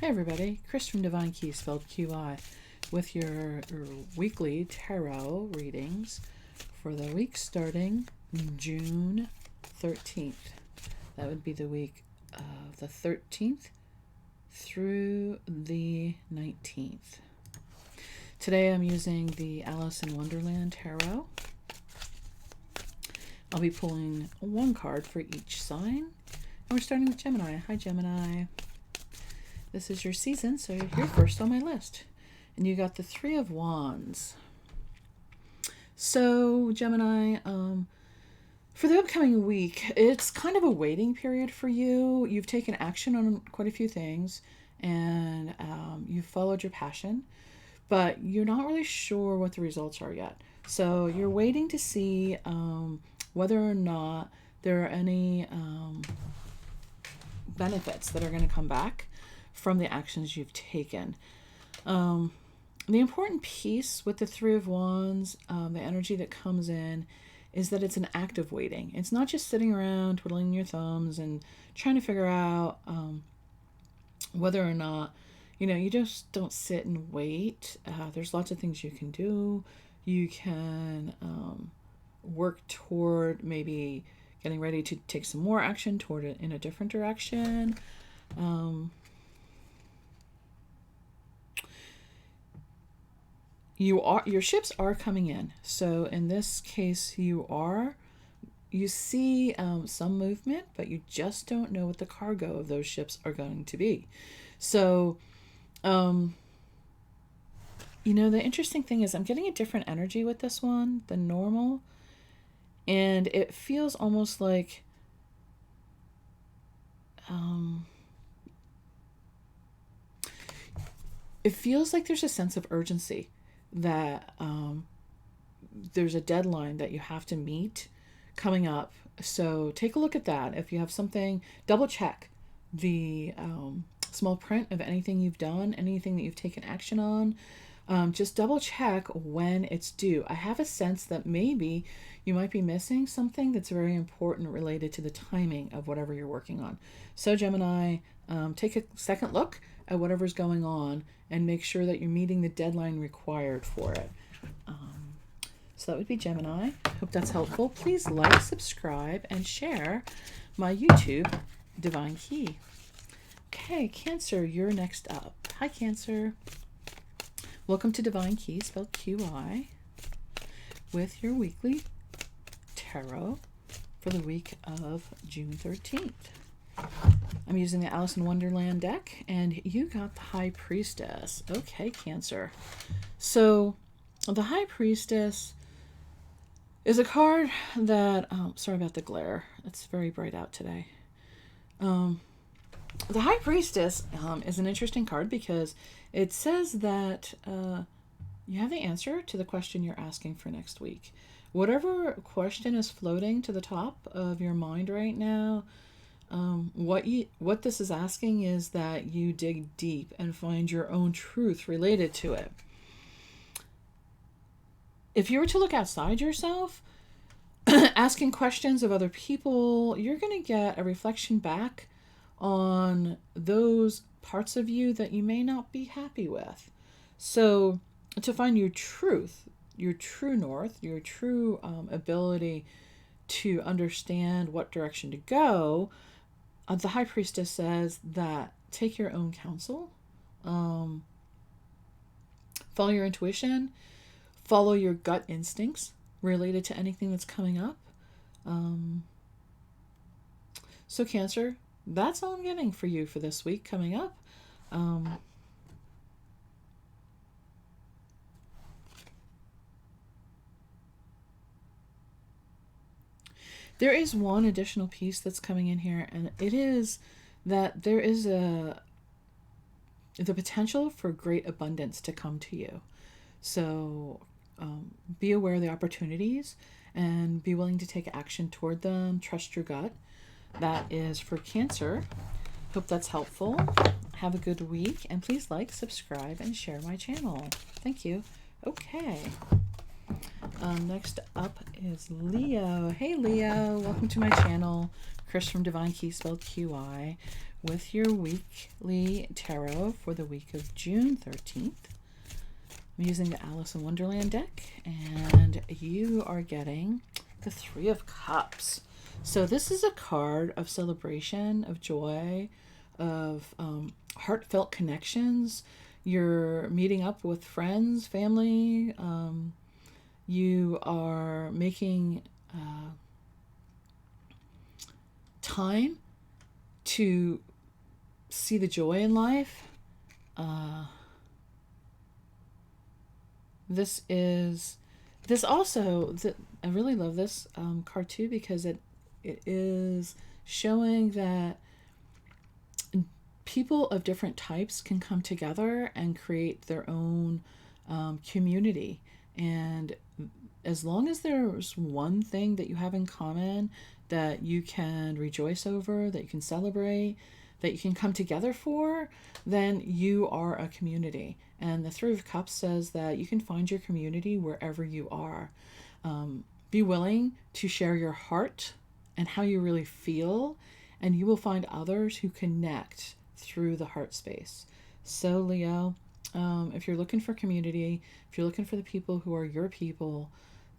Hey everybody, Chris from Divine Key, spelled QI, with your weekly tarot readings for the week starting June 13th. That would be the week of the 13th through the 19th. Today I'm using the Alice in Wonderland Tarot. I'll be pulling one card for each sign. And we're starting with Gemini. Hi Gemini. This is your season, so you're first on my list. And you got the Three of Wands. So, Gemini, for the upcoming week, it's kind of a waiting period for you. You've taken action on quite a few things, and you've followed your passion, but you're not really sure what the results are yet. So you're waiting to see whether or not there are any benefits that are going to come back from the actions you've taken. The important piece with the Three of Wands, the energy that comes in, is that it's an active waiting. It's not just sitting around twiddling your thumbs and trying to figure out whether or not, you just don't sit and wait. There's lots of things you can do. You can work toward maybe getting ready to take some more action toward it in a different direction. Your ships are coming in. So in this case, you see some movement, but you just don't know what the cargo of those ships are going to be. So, the interesting thing is I'm getting a different energy with this one than normal. And it feels almost like, it feels like there's a sense of urgency that there's a deadline that you have to meet coming up. So take a look at that. If you have something, double check the small print of anything you've done, anything that you've taken action on. Just double check when it's due. I have a sense that maybe you might be missing something that's very important related to the timing of whatever you're working on. So Gemini, take a second look at whatever's going on and make sure that you're meeting the deadline required for it. So that would be Gemini. Hope that's helpful. Please like, subscribe, and share my YouTube Divine Key. Okay, Cancer, you're next up. Hi, Cancer. Welcome to Divine Key, spelled QI, with your weekly tarot for the week of June 13th. I'm using the Alice in Wonderland deck, and you got the High Priestess. Okay, Cancer. So, the High Priestess is a card that... sorry about the glare. It's very bright out today. The High Priestess is an interesting card because it says that you have the answer to the question you're asking for next week. Whatever question is floating to the top of your mind right now, what this is asking is that you dig deep and find your own truth related to it. If you were to look outside yourself, asking questions of other people, you're going to get a reflection back on those parts of you that you may not be happy with. So to find your truth, your true north, your true ability to understand what direction to go, the High Priestess says that take your own counsel, follow your intuition, follow your gut instincts related to anything that's coming up. So Cancer, that's all I'm getting for you for this week coming up. There is one additional piece that's coming in here, and it is that there is the potential for great abundance to come to you. So be aware of the opportunities and be willing to take action toward them. Trust your gut. That is for Cancer. Hope that's helpful. Have a good week, and please like, subscribe, and share my channel. Thank you. Okay. Next up is Leo. Hey Leo, welcome to my channel. Chris from Divine Key, spelled QI, with your weekly tarot for the week of June 13th. I'm using the Alice in Wonderland deck, and you are getting the Three of Cups. So this is a card of celebration, of joy, of heartfelt connections. You're meeting up with friends, family. You are making time to see the joy in life. I really love this card too, because it is showing that people of different types can come together and create their own community. And as long as there's one thing that you have in common that you can rejoice over, that you can celebrate, that you can come together for, then you are a community. And the Three of Cups says that you can find your community wherever you are. Be willing to share your heart and how you really feel, and you will find others who connect through the heart space. So Leo, if you're looking for community, if you're looking for the people who are your people,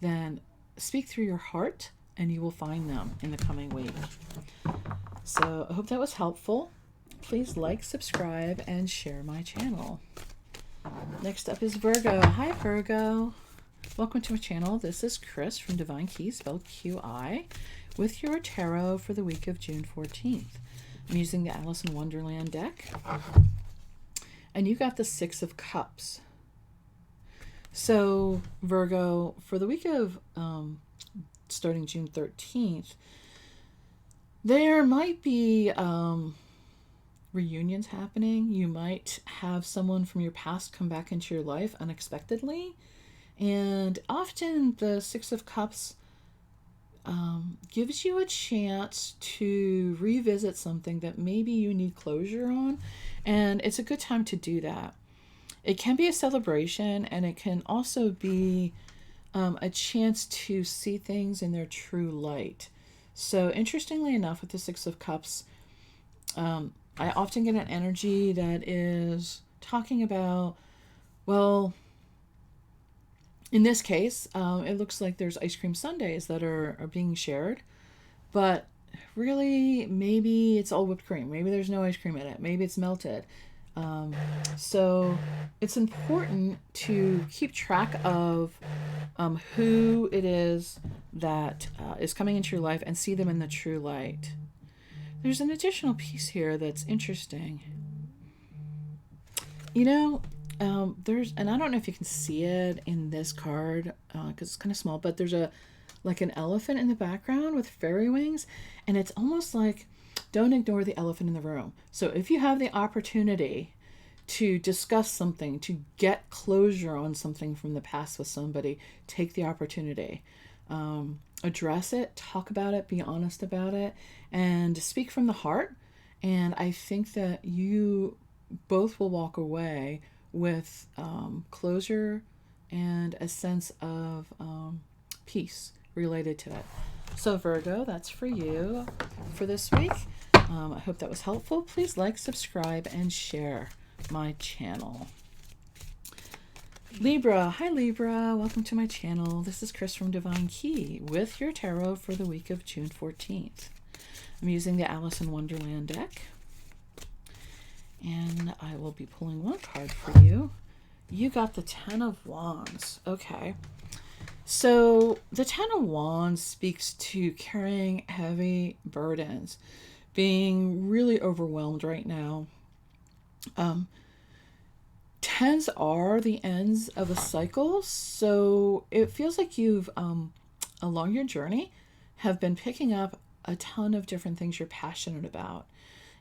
then speak through your heart and you will find them in the coming week. So I hope that was helpful. Please like, subscribe, and share my channel. Next up is Virgo. Hi, Virgo. Welcome to my channel. This is Chris from Divine Key, spelled QI, with your tarot for the week of June 14th. I'm using the Alice in Wonderland deck. And you got the Six of Cups. So, Virgo, for the week of starting June 13th, there might be reunions happening. You might have someone from your past come back into your life unexpectedly. And often the Six of Cups gives you a chance to revisit something that maybe you need closure on. And it's a good time to do that. It can be a celebration, and it can also be a chance to see things in their true light. So interestingly enough, with the Six of Cups, I often get an energy that is talking about, well, in this case, it looks like there's ice cream sundaes that are being shared, but really maybe it's all whipped cream. Maybe there's no ice cream in it. Maybe it's melted. So it's important to keep track of who it is that is coming into your life and see them in the true light. There's an additional piece here that's interesting. You know, and I don't know if you can see it in this card because it's kind of small, but there's like an elephant in the background with fairy wings, and it's almost like, don't ignore the elephant in the room. So if you have the opportunity to discuss something, to get closure on something from the past with somebody, take the opportunity. Address it, talk about it, be honest about it, and speak from the heart. And I think that you both will walk away with closure and a sense of peace related to it. So Virgo, that's for you for this week. I hope that was helpful. Please like, subscribe, and share my channel. Libra. Hi, Libra. Welcome to my channel. This is Chris from Divine Key with your tarot for the week of June 14th. I'm using the Alice in Wonderland deck, and I will be pulling one card for you. You got the Ten of Wands. Okay. So the Ten of Wands speaks to carrying heavy burdens, being really overwhelmed right now. Tens are the ends of a cycle, so it feels like you've, along your journey, have been picking up a ton of different things you're passionate about.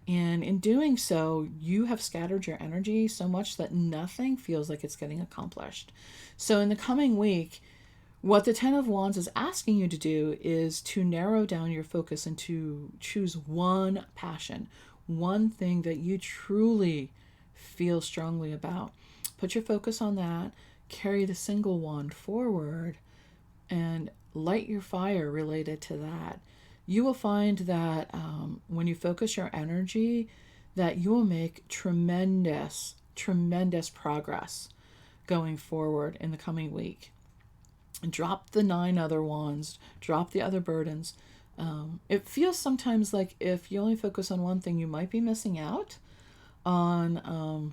And in doing so, you have scattered your energy so much that nothing feels like it's getting accomplished. So in the coming week, what the Ten of Wands is asking you to do is to narrow down your focus and to choose one passion, one thing that you truly feel strongly about. Put your focus on that, carry the single wand forward, and light your fire related to that. you will find that when you focus your energy, that you will make tremendous, tremendous progress going forward in the coming week. Drop the 9 other wands, drop the other burdens. It feels sometimes like if you only focus on one thing, you might be missing out on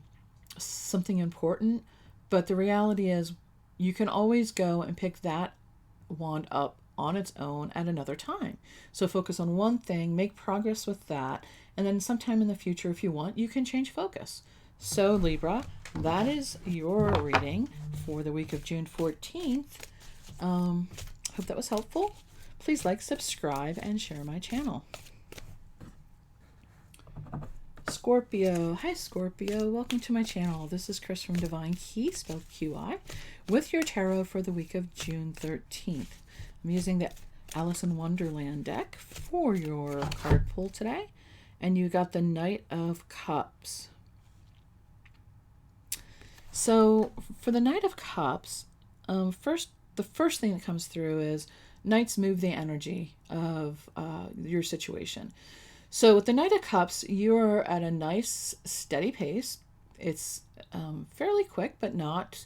something important. But the reality is, you can always go and pick that wand up on its own at another time. So focus on one thing, make progress with that, and then sometime in the future, if you want, you can change focus. So Libra, that is your reading for the week of June 14th. Hope that was helpful. Please like, subscribe, and share my channel. Scorpio. Hi, Scorpio. Welcome to my channel. This is Chris from Divine Key, spelled QI, with your tarot for the week of June 13th. I'm using the Alice in Wonderland deck for your card pull today, and you got the Knight of Cups. So for the Knight of Cups, the first thing that comes through is Knights move the energy of your situation. So with the Knight of Cups, you're at a nice, steady pace. It's fairly quick, but not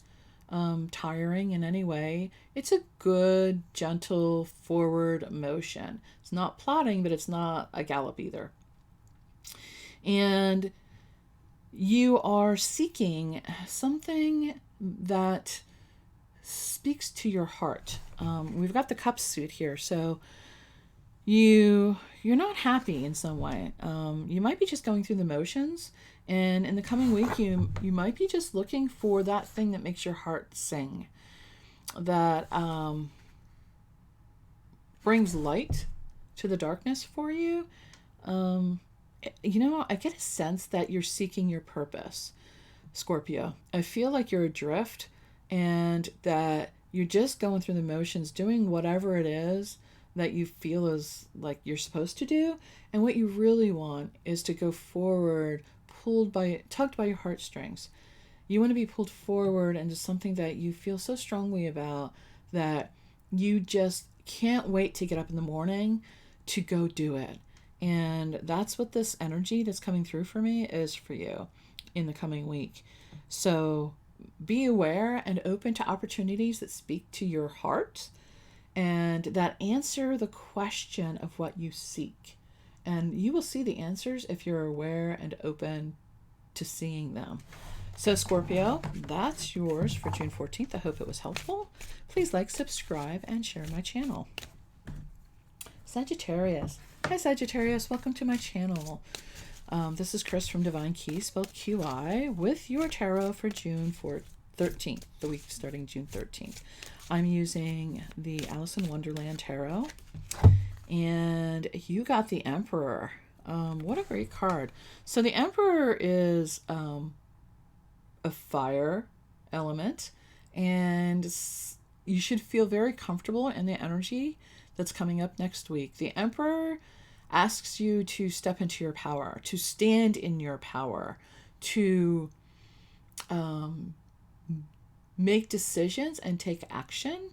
tiring in any way. It's a good, gentle, forward motion. It's not plodding, but it's not a gallop either. And you are seeking something that speaks to your heart. We've got the Cups suit here, so you're not happy in some way. You might be just going through the motions, and in the coming week you might be just looking for that thing that makes your heart sing, that brings light to the darkness for you. I get a sense that you're seeking your purpose, Scorpio. I feel like you're adrift and that you're just going through the motions, doing whatever it is that you feel is like you're supposed to do. And what you really want is to go forward, tugged by your heartstrings. You want to be pulled forward into something that you feel so strongly about that you just can't wait to get up in the morning to go do it. And that's what this energy that's coming through for me is for you in the coming week. So be aware and open to opportunities that speak to your heart and that answer the question of what you seek. And you will see the answers if you're aware and open to seeing them. So Scorpio, that's yours for June 14th. I hope it was helpful. Please like, subscribe, and share my channel. Sagittarius. Hi Sagittarius, welcome to my channel. This is Chris from Divine Key, spelled QI, with your tarot for June 13th, the week starting June 13th. I'm using the Alice in Wonderland tarot, and you got the Emperor. What a great card. So the Emperor is a fire element, and you should feel very comfortable in the energy that's coming up next week. The Emperor asks you to step into your power, to stand in your power, to make decisions and take action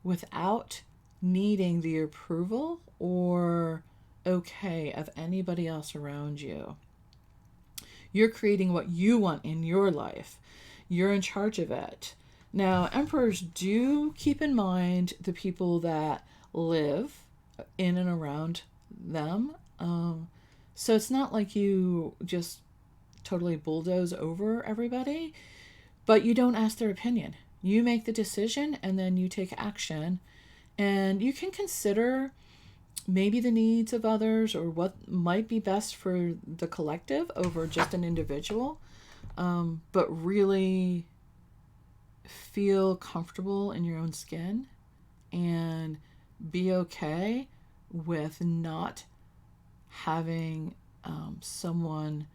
without needing the approval or okay of anybody else around you. You're creating what you want in your life. You're in charge of it. Now, emperors do keep in mind the people that live in and around them. So it's not like you just totally bulldoze over everybody, but you don't ask their opinion. You make the decision and then you take action, and you can consider maybe the needs of others or what might be best for the collective over just an individual, but really feel comfortable in your own skin and be okay with not having someone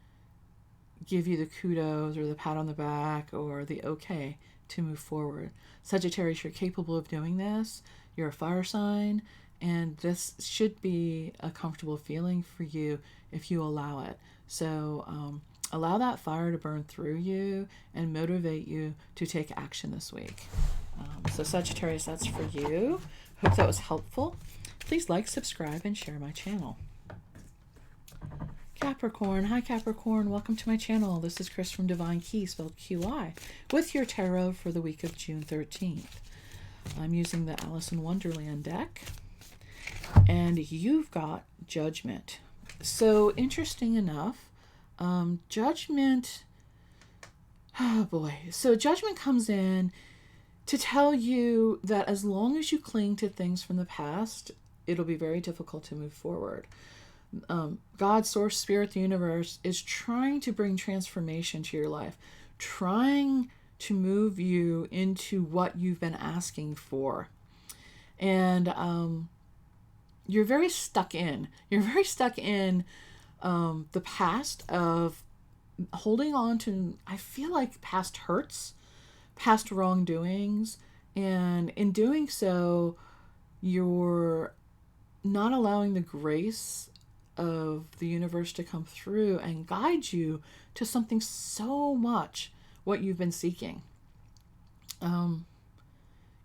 give you the kudos or the pat on the back or the okay to move forward. Sagittarius, you're capable of doing this. You're a fire sign, and this should be a comfortable feeling for you if you allow it. So allow that fire to burn through you and motivate you to take action this week. So Sagittarius, that's for you. Hope that was helpful. Please like, subscribe, and share my channel. Capricorn. Hi, Capricorn. Welcome to my channel. This is Chris from Divine Key, spelled QI, with your tarot for the week of June 13th. I'm using the Alice in Wonderland deck, and you've got Judgment. So, interesting enough, Judgment, oh boy. So, Judgment comes in to tell you that as long as you cling to things from the past, it'll be very difficult to move forward. God, Source, Spirit, the universe is trying to bring transformation to your life, trying to move you into what you've been asking for. And you're very stuck in. You're very stuck in the past of holding on to, I feel like, past hurts, past wrongdoings. And in doing so, you're not allowing the grace of the universe to come through and guide you to something so much what you've been seeking.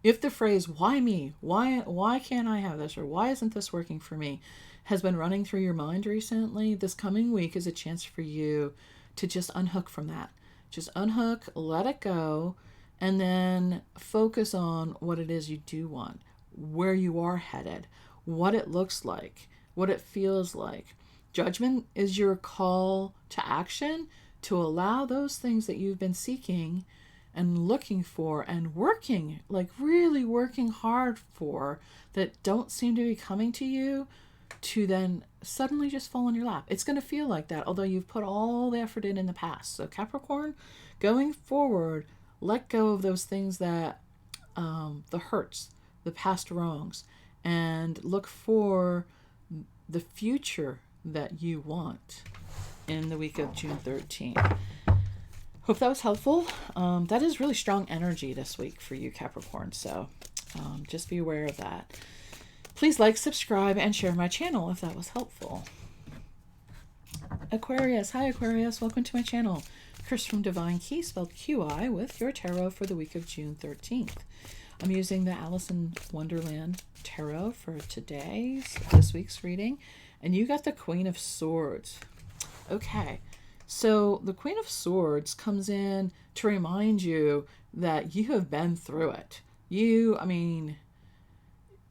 If the phrase, why me? Why can't I have this? Or why isn't this working for me? Has been running through your mind recently, this coming week is a chance for you to just unhook from that. Just unhook, let it go, and then focus on what it is you do want, where you are headed, what it looks like, what it feels like. Judgment is your call to action to allow those things that you've been seeking and looking for and working, like really working hard for, that don't seem to be coming to you, to then suddenly just fall in your lap. It's going to feel like that, although you've put all the effort in the past. So Capricorn, going forward, let go of those things that, the hurts, the past wrongs, and look for the future that you want in the week of June 13th. Hope that was helpful. That is really strong energy this week for you, Capricorn. So just be aware of that. Please like, subscribe, and share my channel if that was helpful. Aquarius. Hi, Aquarius. Welcome to my channel. Chris from Divine Key, spelled QI, with your tarot for the week of June 13th. I'm using the Alice in Wonderland tarot for this week's reading. And you got the Queen of Swords. Okay. So the Queen of Swords comes in to remind you that you have been through it.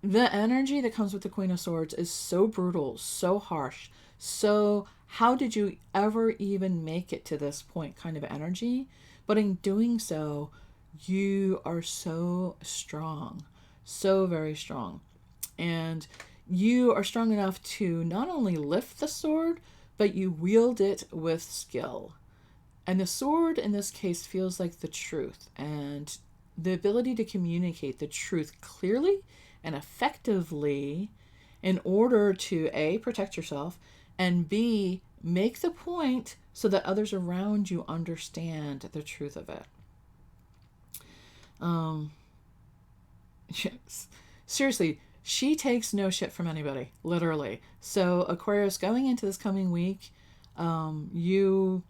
The energy that comes with the Queen of Swords is so brutal, so harsh. So how did you ever even make it to this point kind of energy? But in doing so, you are so strong, so very strong. And you are strong enough to not only lift the sword, but you wield it with skill. And the sword in this case feels like the truth, and the ability to communicate the truth clearly and effectively in order to A, protect yourself, and B, make the point so that others around you understand the truth of it. Yes. Seriously, she takes no shit from anybody, literally. So Aquarius, going into this coming week, you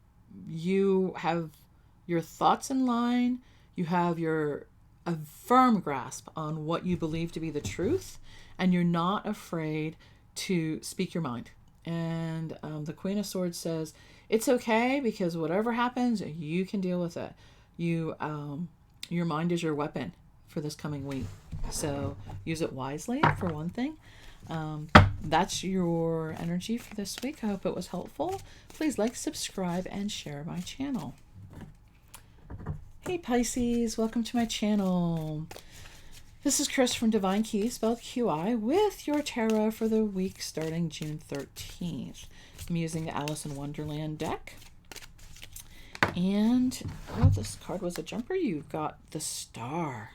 have your thoughts in line. You have a firm grasp on what you believe to be the truth, and you're not afraid to speak your mind. And the Queen of Swords says, it's okay, because whatever happens, you can deal with it. Your mind is your weapon for this coming week. So use it wisely, for one thing. That's your energy for this week. I hope it was helpful. Please like, subscribe, and share my channel. Hey Pisces, welcome to my channel. This is Chris from Divine Key, spelled QI, with your tarot for the week starting June 13th. I'm using the Alice in Wonderland deck. And, oh, this card was a jumper. You've got the Star.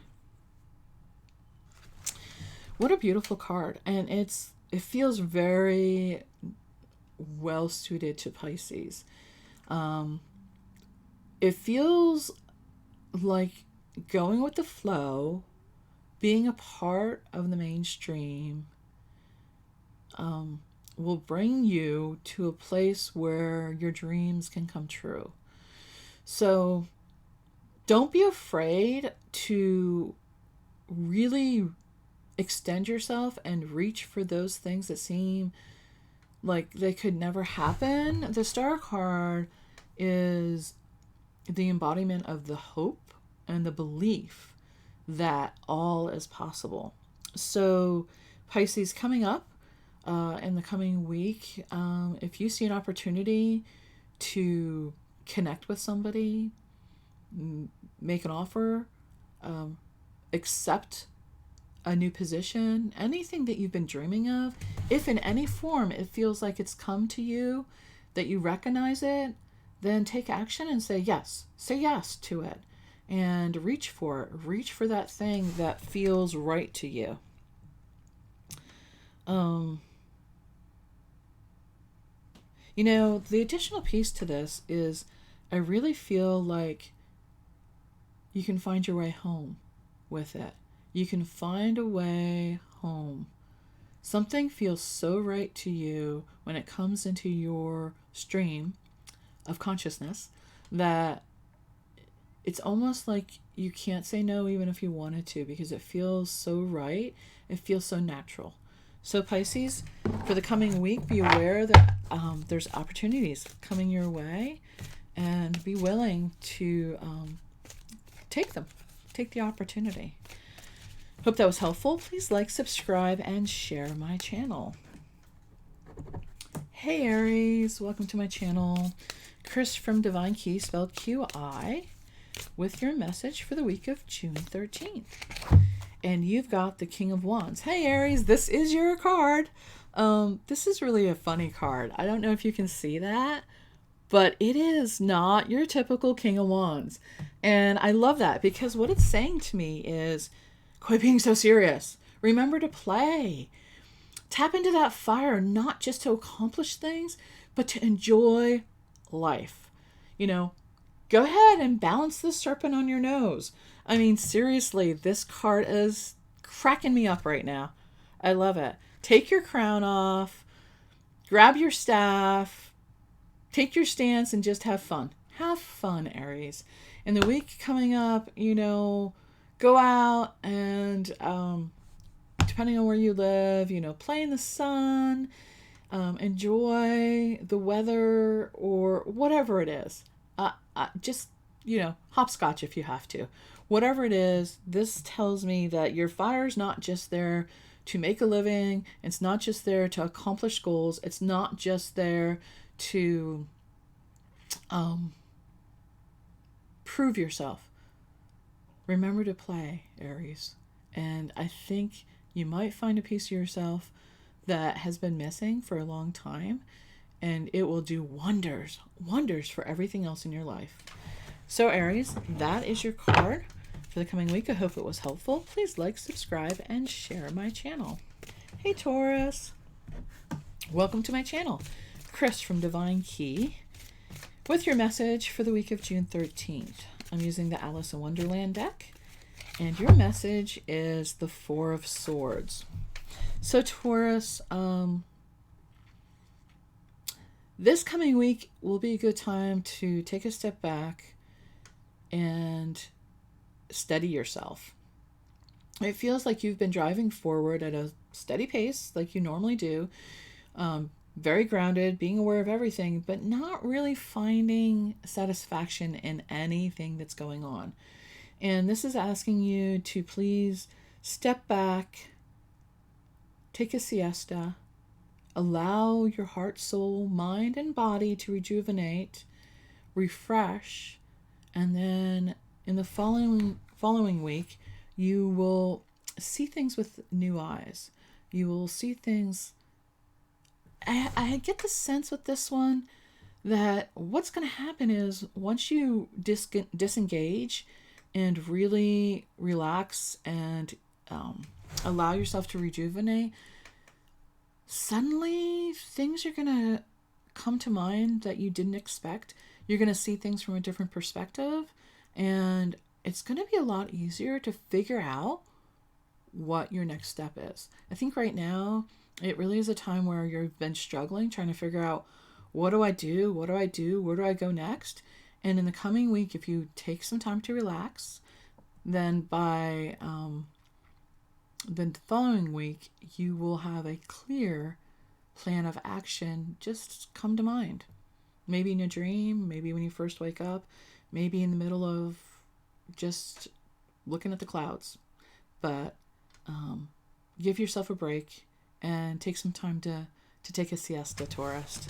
What a beautiful card. And it feels very well suited to Pisces. It feels like going with the flow, being a part of the mainstream, will bring you to a place where your dreams can come true. So don't be afraid to really extend yourself and reach for those things that seem like they could never happen. The Star card is the embodiment of the hope and the belief that all is possible. So Pisces, coming up in the coming week, if you see an opportunity to connect with somebody, make an offer, accept a new position, anything that you've been dreaming of, if in any form it feels like it's come to you, that you recognize it, then take action and say yes. Say yes to it and reach for it. Reach for that thing that feels right to you. You know, the additional piece to this is I really feel like you can find your way home with it. You can find a way home. Something feels so right to you when it comes into your stream of consciousness that it's almost like you can't say no even if you wanted to, because it feels so right. It feels so natural. So Pisces, for the coming week, be aware that there's opportunities coming your way, and be willing to take them. Take the opportunity. Hope that was helpful. Please like, subscribe, and share my channel. Hey Aries, welcome to my channel. Chris from Divine Key, spelled Qi, with your message for the week of June 13th. And you've got the King of Wands. Hey Aries, this is your card. This is really a funny card. I don't know if you can see that, but it is not your typical King of Wands. And I love that, because what it's saying to me is, quit being so serious. Remember to play. Tap into that fire, not just to accomplish things, but to enjoy life. You know, go ahead and balance the serpent on your nose. I mean, seriously, this card is cracking me up right now. I love it. Take your crown off, grab your staff, take your stance, and just have fun. Have fun, Aries. In the week coming up, you know, go out and, depending on where you live, you know, play in the sun, enjoy the weather, or whatever it is. Just, you know, hopscotch if you have to. Whatever it is, this tells me that your fire's not just there to make a living. It's not just there to accomplish goals. It's not just there to prove yourself. Remember to play, Aries. And I think you might find a piece of yourself that has been missing for a long time, and it will do wonders for everything else in your life. So Aries, that is your card for the coming week. I hope it was helpful. Please like, subscribe, and share my channel. Hey Taurus, welcome to my channel. Chris from Divine Key with your message for the week of June 13th. I'm using the Alice in Wonderland deck, and your message is the Four of Swords. So Taurus, this coming week will be a good time to take a step back and steady yourself. It feels like you've been driving forward at a steady pace like you normally do, very grounded, being aware of everything, but not really finding satisfaction in anything that's going on. And this is asking you to please step back, take a siesta, allow your heart, soul, mind, and body to rejuvenate, refresh, and then in the following week, you will see things with new eyes. You will see things. I get the sense with this one that what's going to happen is once you disengage and really relax and allow yourself to rejuvenate, suddenly things are going to come to mind that you didn't expect. You're going to see things from a different perspective, and it's going to be a lot easier to figure out what your next step is. I think right now it really is a time where you've been struggling, trying to figure out, what do I do? What do I do? Where do I go next? And in the coming week, if you take some time to relax, then by then the following week, you will have a clear plan of action just come to mind. Maybe in a dream, maybe when you first wake up, maybe in the middle of just looking at the clouds. But give yourself a break and take some time to take a siesta, Taurus.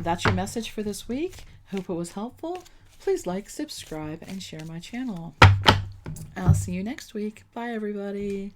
That's your message for this week. Hope it was helpful. Please like, subscribe, and share my channel. I'll see you next week. Bye, everybody.